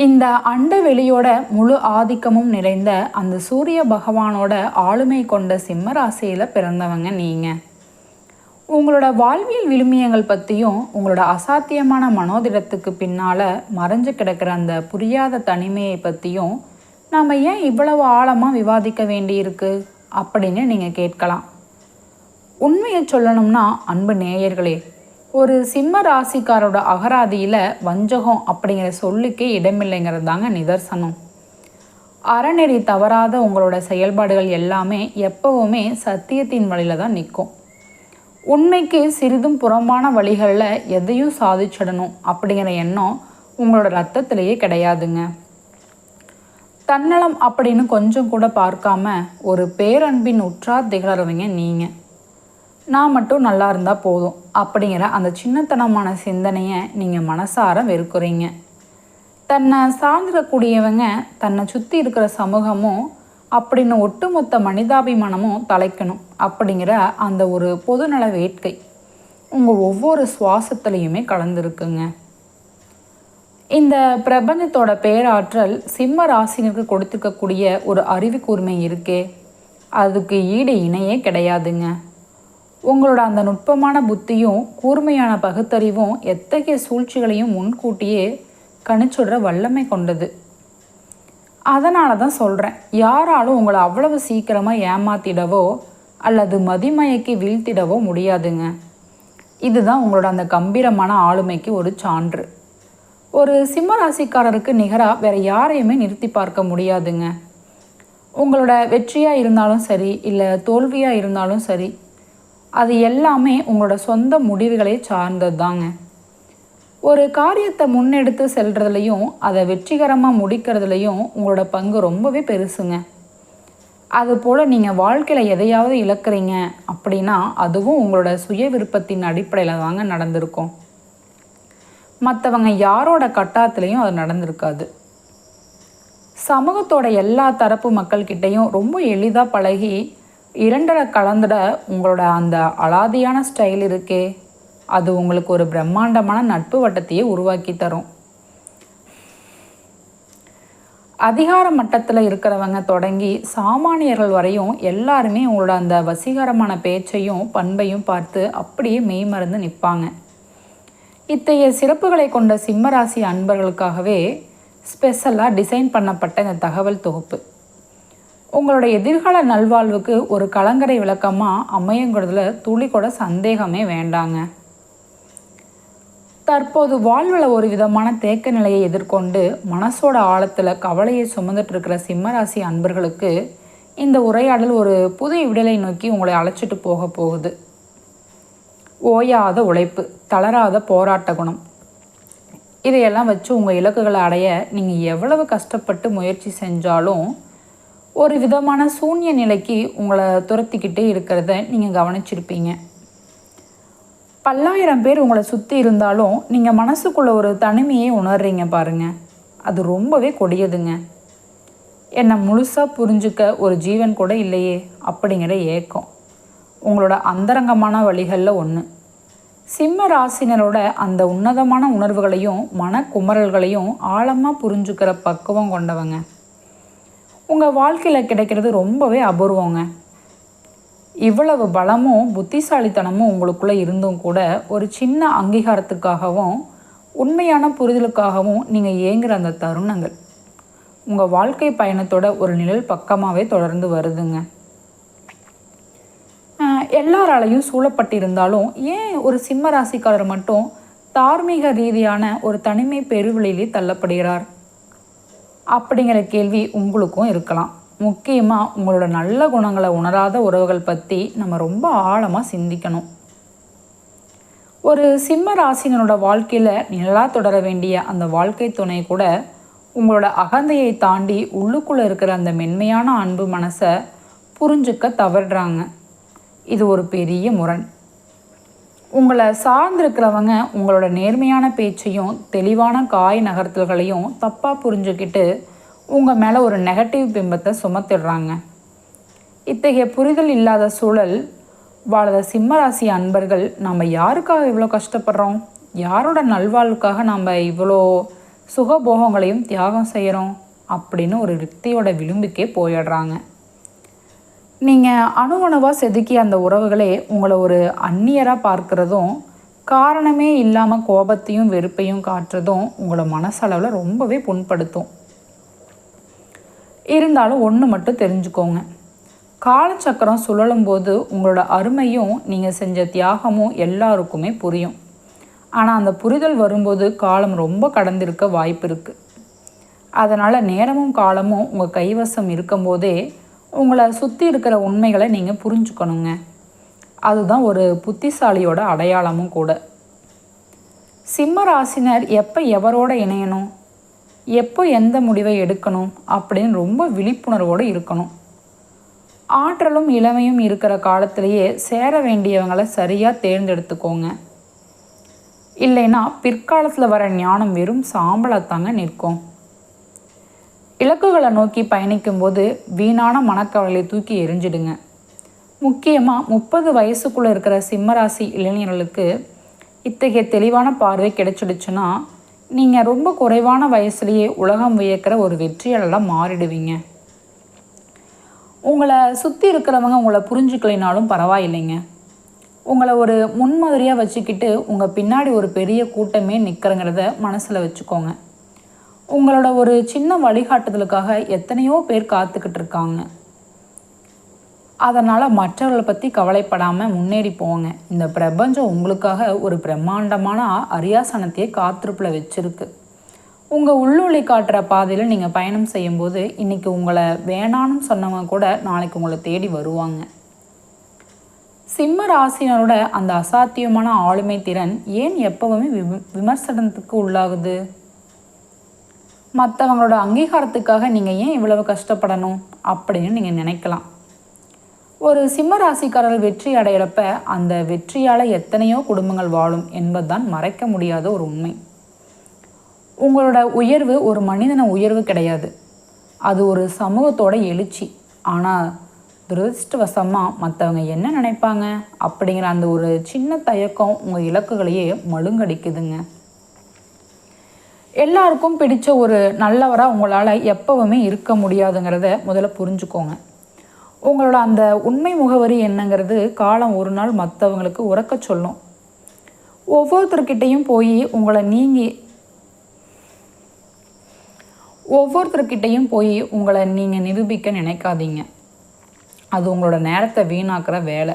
இந்த அண்டவெளியோட முழு ஆதிக்கமும் நிறைந்த அந்த சூரிய பகவானோட ஆளுமை கொண்ட சிம்ம ராசியில் பிறந்தவங்க நீங்கள். உங்களோட வாழ்வியல் விழுமியங்கள் பற்றியும் உங்களோட அசாத்தியமான மனோதிடத்துக்கு பின்னால் மறைஞ்சு கிடக்கிற அந்த புரியாத தனிமையை பற்றியும் நாம் ஏன் இவ்வளவு ஆழமாக விவாதிக்க வேண்டியிருக்கு அப்படின்னு நீங்கள் கேட்கலாம். உண்மையை சொல்லணும்னா அன்பு நேயர்களே, ஒரு சிம்ம ராசிக்காரோட அகராதியில் வஞ்சகம் அப்படிங்கிற சொல்லுக்கே இடமில்லைங்கிறது தாங்க நிதர்சனம். அறநெறி தவறாத உங்களோட செயல்பாடுகள் எல்லாமே எப்பவுமே சத்தியத்தின் வழியில் தான் நிற்கும். உண்மைக்கு சிறிதும் புறம்பான வழிகளில் எதையும் சாதிச்சிடணும் அப்படிங்கிற எண்ணம் உங்களோட ரத்தத்திலேயே கிடையாதுங்க. தன்னலம் அப்படின்னு கொஞ்சம் கூட பார்க்காம ஒரு பேரன்பின் உற்றார் திகழறவங்க நீங்கள். நான் மட்டும் நல்லா இருந்தால் போதும் அப்படிங்கிற அந்த சின்னத்தனமான சிந்தனையை நீங்கள் மனசார வெறுக்கிறீங்க. தன்னை சார்ந்திடக்கூடியவங்க, தன்னை சுற்றி இருக்கிற சமூகமும் அப்படின்னு ஒட்டுமொத்த மனிதாபிமானமும் தலைக்கணும் அப்படிங்கிற அந்த ஒரு பொதுநல வேட்கை உங்கள் ஒவ்வொரு சுவாசத்துலேயுமே கலந்துருக்குங்க. இந்த பிரபஞ்சத்தோட பேராற்றல் சிம்ம ராசினருக்கு கொடுத்துருக்கக்கூடிய ஒரு அறிவு கூர்மை இருக்கே, அதுக்கு ஈடு இணையே கிடையாதுங்க. உங்களோட அந்த நுட்பமான புத்தியும் கூர்மையான பகுத்தறிவும் எத்தகைய சூழ்ச்சிகளையும் முன்கூட்டியே கணிச்சுடுற வல்லமை கொண்டது. அதனால தான் சொல்கிறேன், யாராலும் உங்களை அவ்வளவு சீக்கிரமாக ஏமாத்திடவோ அல்லது மதிமயக்கி வீழ்த்திடவோ முடியாதுங்க. இதுதான் உங்களோட அந்த கம்பீரமான ஆளுமைக்கு ஒரு சான்று. ஒரு சிம்ம ராசிக்காரருக்கு நிகராக வேறு யாரையுமே நிறுத்தி பார்க்க முடியாதுங்க. உங்களோட வெற்றியாக இருந்தாலும் சரி, இல்லை தோல்வியாக இருந்தாலும் சரி, அது எல்லாமே உங்களோட சொந்த முடிவுகளை சார்ந்தது தாங்க. ஒரு காரியத்தை முன்னெடுத்து செல்றதுலையும் அதை வெற்றிகரமாக முடிக்கிறதுலையும் உங்களோட பங்கு ரொம்பவே பெருசுங்க. அதுபோல் நீங்கள் வாழ்க்கையில் எதையாவது இழக்கிறீங்க அப்படின்னா அதுவும் உங்களோட சுய விருப்பத்தின் அடிப்படையில் தாங்க நடந்திருக்கும். மற்றவங்க யாரோட கட்டாயத்துலேயும் அது நடந்திருக்காது. சமூகத்தோட எல்லா தரப்பு மக்கள்கிட்டையும் ரொம்ப எளிதாக பழகி இரண்டரை கலந்துட உங்களோட அந்த அலாதியான ஸ்டைல் இருக்கே, அது உங்களுக்கு ஒரு பிரம்மாண்டமான நட்பு வட்டத்தையே உருவாக்கி தரும். அதிகார மட்டத்தில் இருக்கிறவங்க தொடங்கி சாமானியர்கள் வரையும் எல்லாருமே உங்களோட அந்த வசீகரமான பேச்சையும் பண்பையும் பார்த்து அப்படியே மெய்மறந்து நிற்பாங்க. இத்தகைய சிறப்புகளை கொண்ட சிம்மராசி அன்பர்களுக்காகவே ஸ்பெஷலாக டிசைன் பண்ணப்பட்ட இந்த தகவல் தொகுப்பு உங்களோட எதிர்கால நல்வாழ்வுக்கு ஒரு கலங்கரை விளக்கமாக அமையுங்கிறதுல துளி கூட சந்தேகமே வேண்டாங்க. தற்போது வாழ்வில் ஒரு விதமான தேக்க நிலையை எதிர்கொண்டு மனசோட ஆழத்தில் கவலையை சுமந்துட்டு இருக்கிற சிம்மராசி அன்பர்களுக்கு இந்த உரையாடல் ஒரு புது விடலை நோக்கி உங்களை அழைச்சிட்டு போக போகுது. ஓயாத உழைப்பு, தளராத போராட்ட குணம், இதையெல்லாம் வச்சு உங்கள் இலக்குகளை அடைய நீங்கள் எவ்வளவு கஷ்டப்பட்டு முயற்சி செஞ்சாலும் ஒரு விதமான சூன்ய நிலைக்கு உங்களை துரத்திக்கிட்டே இருக்கிறத நீங்கள் கவனிச்சிருப்பீங்க. பல்லாயிரம் பேர் உங்களை சுற்றி இருந்தாலும் நீங்கள் மனசுக்குள்ளே ஒரு தனிமையை உணர்றீங்க பாருங்கள். அது ரொம்பவே கொடியதுங்க. என்னை முழுசாக புரிஞ்சுக்க ஒரு ஜீவன் கூட இல்லையே அப்படிங்கிற ஏக்கம் உங்களோட அந்தரங்கமான வழிகளில் ஒன்று. சிம்ம ராசினரோட அந்த உன்னதமான உணர்வுகளையும் மனக்குமரல்களையும் ஆழமாக புரிஞ்சுக்கிற பக்குவம் கொண்டவங்க உங்கள் வாழ்க்கையில் கிடைக்கிறது ரொம்பவே அபூர்வங்க. இவ்வளவு பலமும் புத்திசாலித்தனமும் உங்களுக்குள்ளே இருந்தும் கூட ஒரு சின்ன அங்கீகாரத்துக்காகவும் உண்மையான புரிதலுக்காகவும் நீங்கள் ஏங்குகிற அந்த தருணங்கள் உங்கள் வாழ்க்கை பயணத்தோட ஒரு நிழல் பக்கமாகவே தொடர்ந்து வருதுங்க. எல்லாராலையும் சூழப்பட்டிருந்தாலும் ஏன் ஒரு சிம்ம ராசிக்காரர் மட்டும் தார்மீக ரீதியான ஒரு தனிமை பெருவெளியிலே தள்ளப்படுகிறார் அப்படிங்கிற கேள்வி உங்களுக்கும் இருக்கலாம். முக்கியமாக உங்களோட நல்ல குணங்களை உணராத உறவுகள் பற்றி நம்ம ரொம்ப ஆழமாக சிந்திக்கணும். ஒரு சிம்ம ராசினரோட வாழ்க்கையில் நிழலாக தொடர வேண்டிய அந்த வாழ்க்கை துணை கூட உங்களோட அகந்தையை தாண்டி உள்ளுக்குள்ளே இருக்கிற அந்த மென்மையான அன்பு மனசை புரிஞ்சுக்க தவறுறாங்க. இது ஒரு பெரிய முரண். உங்களை சார்ந்திருக்கிறவங்க உங்களோட நேர்மையான பேச்சையும் தெளிவான காய் நகர்த்தல்களையும் தப்பாக புரிஞ்சுக்கிட்டு உங்கள் மேலே ஒரு நெகட்டிவ் பிம்பத்தை சுமத்திடுறாங்க. இத்தகைய புரிதல் இல்லாத சூழல் வாழ சிம்மராசி அன்பர்கள் நம்ம யாருக்காக இவ்வளோ கஷ்டப்படுறோம், யாரோட நல்வாழ்வுக்காக நாம் இவ்வளோ சுகபோகங்களையும் தியாகம் செய்கிறோம் அப்படின்னு ஒரு யுக்தியோட விளிம்புக்கே போயிடுறாங்க. நீங்கள் அணுவணுவாக செதுக்கிய அந்த உறவுகளே உங்களை ஒரு அந்நியராக பார்க்குறதும், காரணமே இல்லாமல் கோபத்தையும் வெறுப்பையும் காட்டுறதும் உங்களை மனசளவில் ரொம்பவே புண்படுத்தும். இருந்தாலும் ஒன்று மட்டும் தெரிஞ்சுக்கோங்க, காலச்சக்கரம் சுழலும் போது உங்களோட அருமையும் நீங்கள் செஞ்ச தியாகமும் எல்லாருக்குமே புரியும். ஆனால் அந்த புரிதல் வரும்போது காலம் ரொம்ப கடந்திருக்க வாய்ப்பு இருக்குது. அதனால் நேரமும் காலமும் உங்கள் கைவசம் இருக்கும்போதே உங்களை சுற்றி இருக்கிற உண்மைகளை நீங்கள் புரிஞ்சுக்கணுங்க. அதுதான் ஒரு புத்திசாலியோட அடையாளமும் கூட. சிம்ம ராசினர் எப்போ எவரோட இணையணும், எப்போ எந்த முடிவை எடுக்கணும் அப்படின்னு ரொம்ப விழிப்புணர்வோடு இருக்கணும். ஆற்றலும் இளமையும் இருக்கிற காலத்திலேயே சேர வேண்டியவங்களை சரியாக தேர்ந்தெடுத்துக்கோங்க. இல்லைன்னா பிற்காலத்தில் வர ஞானம் வெறும் சாம்பலாத்தாங்க நிற்கும். இலக்குகளை நோக்கி பயணிக்கும்போது வீணான மனக்கவலை தூக்கி எரிஞ்சிடுங்க. முக்கியமாக 30 வயசுக்குள்ளே இருக்கிற சிம்மராசி இளைஞர்களுக்கு இத்தகைய தெளிவான பார்வை கிடைச்சிடுச்சுன்னா நீங்கள் ரொம்ப குறைவான வயசுலேயே உலகம் வியக்கிற ஒரு வெற்றியாளராக மாறிடுவீங்க. உங்களை சுற்றி இருக்கிறவங்க உங்களை புரிஞ்சுக்கலைனாலும் பரவாயில்லைங்க. உங்களை ஒரு முன்மாதிரியாக வச்சுக்கிட்டு உங்கள் பின்னாடி ஒரு பெரிய கூட்டமே நிற்கிறங்கிறத மனசில் வச்சுக்கோங்க. உங்களோட ஒரு சின்ன வழிகாட்டுதலுக்காக எத்தனையோ பேர் காத்துக்கிட்டு இருக்காங்க. அதனால் மற்றவர்களை பற்றி கவலைப்படாமல் முன்னேறி போங்க. இந்த பிரபஞ்சம் உங்களுக்காக ஒரு பிரம்மாண்டமான அரியாசனத்தையே காத்திருப்பில் வச்சுருக்கு. உங்கள் உள்ளொளி காட்டுற பாதையில் நீங்கள் பயணம் செய்யும்போது இன்றைக்கி உங்களை வேணான்னு சொன்னவங்க கூட நாளைக்கு உங்களை தேடி வருவாங்க. சிம்ம ராசினரோட அந்த அசாத்தியமான ஆளுமை திறன் ஏன் எப்பவுமே விமர்சனத்துக்கு உள்ளாகுது? மற்றவங்களோட அங்கீகாரத்துக்காக நீங்கள் ஏன் இவ்வளவு கஷ்டப்படணும் அப்படின்னு நீங்கள் நினைக்கலாம். ஒரு சிம்ம ராசிக்காரர்கள் வெற்றி அடையிறப்ப அந்த வெற்றியால் எத்தனையோ குடும்பங்கள் வாழும் என்பதுதான் மறைக்க முடியாத ஒரு உண்மை. உங்களோட உயர்வு ஒரு மனிதன உயர்வு கிடையாது, அது ஒரு சமூகத்தோட எழுச்சி. ஆனால் துரதிருஷ்டவசமாக மற்றவங்க என்ன நினைப்பாங்க அப்படிங்கிற அந்த ஒரு சின்ன தயக்கம் உங்கள் இலக்குகளையே மழுங்கடிக்குதுங்க. எல்லாருக்கும் பிடிச்ச ஒரு நல்லவராக உங்களால் எப்பவுமே இருக்க முடியாதுங்கிறத முதல்ல புரிஞ்சுக்கோங்க. உங்களோட அந்த உண்மை முகவரி என்னங்கிறது காலம் ஒரு நாள் மற்றவங்களுக்கு உறக்க சொல்லும். ஒவ்வொருத்தர்கிட்டையும் போய் உங்களை நீங்கள் நிரூபிக்க நினைக்காதீங்க. அது உங்களோட நேரத்தை வீணாக்குற வேலை.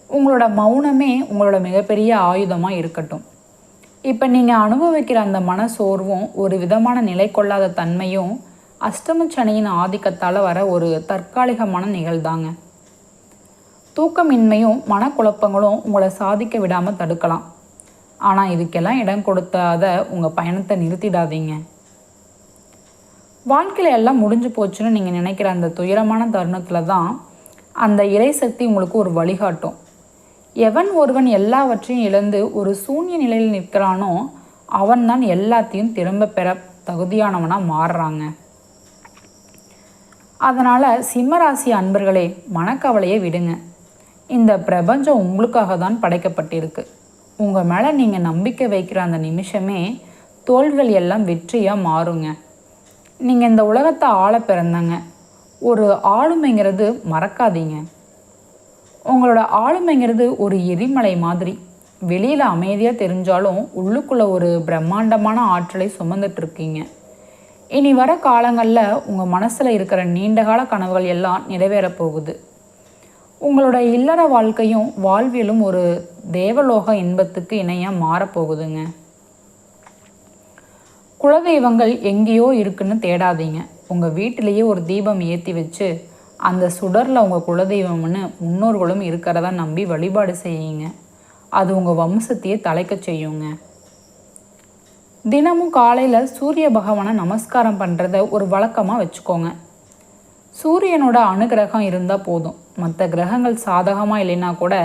உங்களோட மௌனமே உங்களோட மிகப்பெரிய ஆயுதமாக இருக்கட்டும். இப்போ நீங்கள் அனுபவிக்கிற அந்த மன சோர்வும் ஒரு விதமான நிலை கொள்ளாத தன்மையும் அஷ்டமச்சனியின் ஆதிக்கத்தால் வர ஒரு தற்காலிகமான நிகழ்தாங்க. தூக்கமின்மையும் மனக்குழப்பங்களும் உங்களை சாதிக்க விடாமல் தடுக்கலாம். ஆனால் இதுக்கெல்லாம் இடம் கொடுத்தாத உங்கள் பயணத்தை நிறுத்திடாதீங்க. வாழ்க்கையில் எல்லாம் முடிஞ்சு போச்சுன்னு நீங்கள் நினைக்கிற அந்த துயரமான தருணத்தில் தான் அந்த இறைசக்தி உங்களுக்கு ஒரு வழிகாட்டும். எவன் ஒருவன் எல்லாவற்றையும் இழந்து ஒரு சூன்ய நிலையில் நிற்கிறானோ அவன்தான் எல்லாத்தையும் திரும்ப பெற தகுதியானவனாக மாறுறாங்க. அதனால் சிம்மராசி அன்பர்களே, மனக்கவலையை விடுங்க. இந்த பிரபஞ்சம் உங்களுக்காக தான் படைக்கப்பட்டிருக்கு. உங்கள் மேலே நீங்கள் நம்பிக்கை வைக்கிற அந்த நிமிஷமே தோள்கள் எல்லாம் வெற்றியாக மாறுங்க. நீங்கள் இந்த உலகத்தை ஆள பிறந்தாங்க. ஒரு ஆளுமைங்கிறது மறக்காதீங்க. உங்களோட ஆளுமைங்கிறது ஒரு எரிமலை மாதிரி. வெளியில் அமைதியாக தெரிஞ்சாலும் உள்ளுக்குள்ளே ஒரு பிரம்மாண்டமான ஆற்றலை சுமந்துட்டுருக்கீங்க. இனி வர காலங்களில் உங்கள் மனசில் இருக்கிற நீண்டகால கனவுகள் எல்லாம் நிறைவேறப் போகுது. உங்களோட இல்லற வாழ்க்கையும் வாழ்வியலும் ஒரு தேவலோக இன்பத்துக்கு இணையாக மாறப்போகுதுங்க. குலதெய்வங்கள் எங்கேயோ இருக்குன்னு தேடாதீங்க. உங்கள் வீட்டிலேயே ஒரு தீபம் ஏற்றி வச்சு அந்த சுடரில் உங்கள் குலதெய்வம்னு முன்னோர்களும் இருக்கிறதா நம்பி வழிபாடு செய்யுங்க. அது உங்கள் வம்சத்தையே தலைக்க செய்யுங்க. தினமும் காலையில் சூரிய பகவானை நமஸ்காரம் பண்ணுறத ஒரு வழக்கமாக வச்சுக்கோங்க. சூரியனோட அனுகிரகம் இருந்தால் போதும். மற்ற கிரகங்கள் சாதகமாக இல்லைன்னா கூட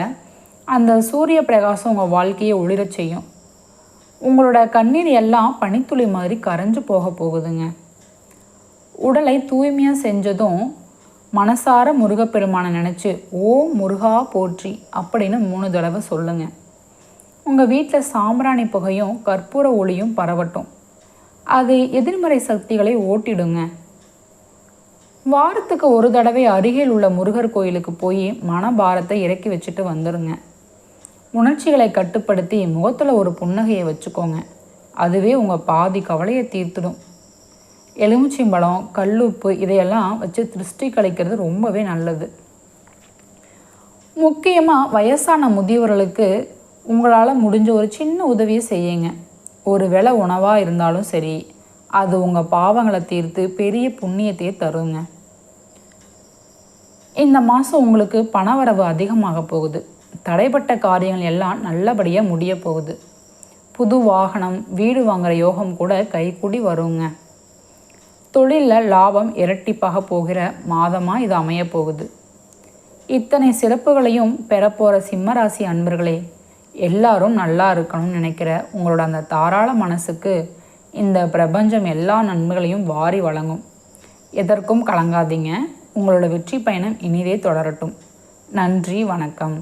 அந்த சூரிய பிரகாசம் உங்கள் வாழ்க்கையை ஒளிரச் செய்யும். உங்களோட கண்ணீர் எல்லாம் பனித்துளி மாதிரி கரைஞ்சு போகுதுங்க. உடலை தூய்மையாக செஞ்சதும் மனசார முருகப்பெருமானை நினச்சி ஓம் முருகா போற்றி அப்படின்னு 3 தடவை சொல்லுங்கள். உங்கள் வீட்டில் சாம்பிராணி புகையும் கற்பூர ஒளியும் பரவட்டும். அது எதிர்மறை சக்திகளை ஓட்டிடுங்க. வாரத்துக்கு ஒரு தடவை அருகில் உள்ள முருகர் கோயிலுக்கு போய் மனபாரத்தை இறக்கி வச்சுட்டு வந்துடுங்க. உணர்ச்சிகளை கட்டுப்படுத்தி முகத்தில் ஒரு புன்னகையை வச்சுக்கோங்க. அதுவே உங்கள் பாதி கவலையை தீர்த்துடும். எலுமிச்சம்பழம், கல்லுப்பு இதையெல்லாம் வச்சு திருஷ்டி கழிக்கிறது ரொம்பவே நல்லது. முக்கியமாக வயசான முதியவர்களுக்கு உங்களால் முடிஞ்ச ஒரு சின்ன உதவியை செய்யுங்க. ஒரு வேளை உணவாக இருந்தாலும் சரி, அது உங்கள் பாவங்களை தீர்த்து பெரிய புண்ணியத்தையே தருங்க. இந்த மாதம் உங்களுக்கு பணவரவு அதிகமாக போகுது. தடைப்பட்ட காரியங்கள் எல்லாம் நல்லபடியாக முடிய போகுது. புது வாகனம், வீடு வாங்குகிற யோகம் கூட கைக்கூடி வருங்க. தொழிலில் லாபம் இரட்டிப்பாக போகிற மாதமாக இது அமைய போகுது. இத்தனை சிறப்புகளையும் பெறப்போகிற சிம்மராசி அன்பர்களே, எல்லாரும் நல்லா இருக்கணும்னு நினைக்கிற உங்களோட அந்த தாராள மனசுக்கு இந்த பிரபஞ்சம் எல்லா நன்மைகளையும் வாரி வழங்கும். எதற்கும் கலங்காதீங்க. உங்களோட வெற்றி பயணம் இனிதே தொடரட்டும். நன்றி, வணக்கம்.